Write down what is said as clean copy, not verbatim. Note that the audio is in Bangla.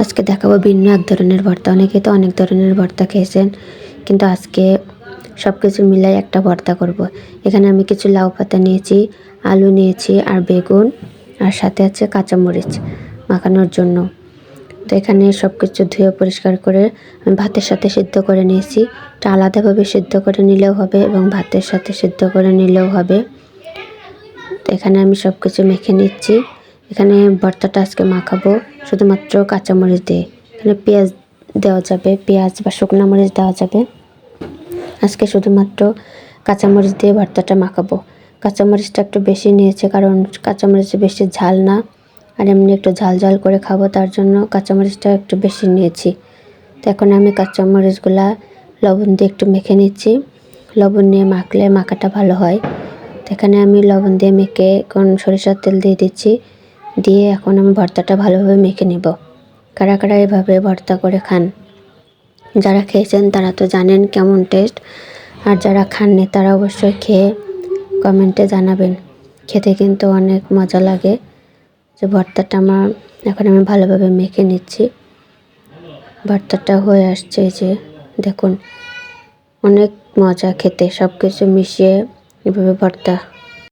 আজকে দেখাবো ভিন্ন এক ধরনের ভর্তা। অনেকে তো অনেক ধরনের ভর্তা খেয়েছেন, কিন্তু আজকে সব কিছু মিলাই একটা ভর্তা করব। এখানে আমি কিছু লাউ পাতা নিয়েছি, আলু নিয়েছি আর বেগুন, আর সাথে আছে কাঁচামরিচ মাখানোর জন্য। তো এখানে সব কিছু ধুয়ে পরিষ্কার করে আমি ভাতের সাথে সিদ্ধ করে নিয়েছি। এটা আলাদাভাবে সিদ্ধ করে নিলেও হবে এবং ভাতের সাথে সিদ্ধ করে নিলেও হবে। তো এখানে আমি সব কিছু মেখে নিচ্ছি। এখানে ভর্তাটা আজকে মাখাবো শুধুমাত্র কাঁচামরিচ দিয়ে। এখানে পেঁয়াজ দেওয়া যাবে, পেঁয়াজ বা শুকনো মরিচ দেওয়া যাবে। আজকে শুধুমাত্র কাঁচামরিচ দিয়ে ভর্তাটা মাখাবো। কাঁচামরিচটা একটু বেশি নিয়েছে, কারণ কাঁচামরিচে বেশি ঝাল না, আর এমনি একটু ঝাল ঝাল করে খাবো, তার জন্য কাঁচামরিচটা একটু বেশি নিয়েছি। তো এখন আমি কাঁচামরিচগুলা লবণ দিয়ে একটু মেখে নিচ্ছি। লবণ নিয়ে মাখলে মাখাটা ভালো হয়। তো এখানে আমি লবণ দিয়ে মেখে এখন সরিষার তেল দিয়ে দিচ্ছি। দিয়ে এখন আমি ভর্তাটা ভালোভাবে মেখে নেব। কারা কারা এভাবে ভর্তা করে খান? যারা খেয়েছেন তারা তো জানেন কেমন টেস্ট, আর যারা খাননি তারা অবশ্যই খেয়ে কমেন্টে জানাবেন। খেতে কিন্তু অনেক মজা লাগে। যে ভর্তাটা এখন আমি ভালোভাবে মেখে নিচ্ছি। ভর্তাটা হয়ে আসছে, যে দেখুন, অনেক মজা খেতে। সব কিছু মিশিয়ে এভাবে ভর্তা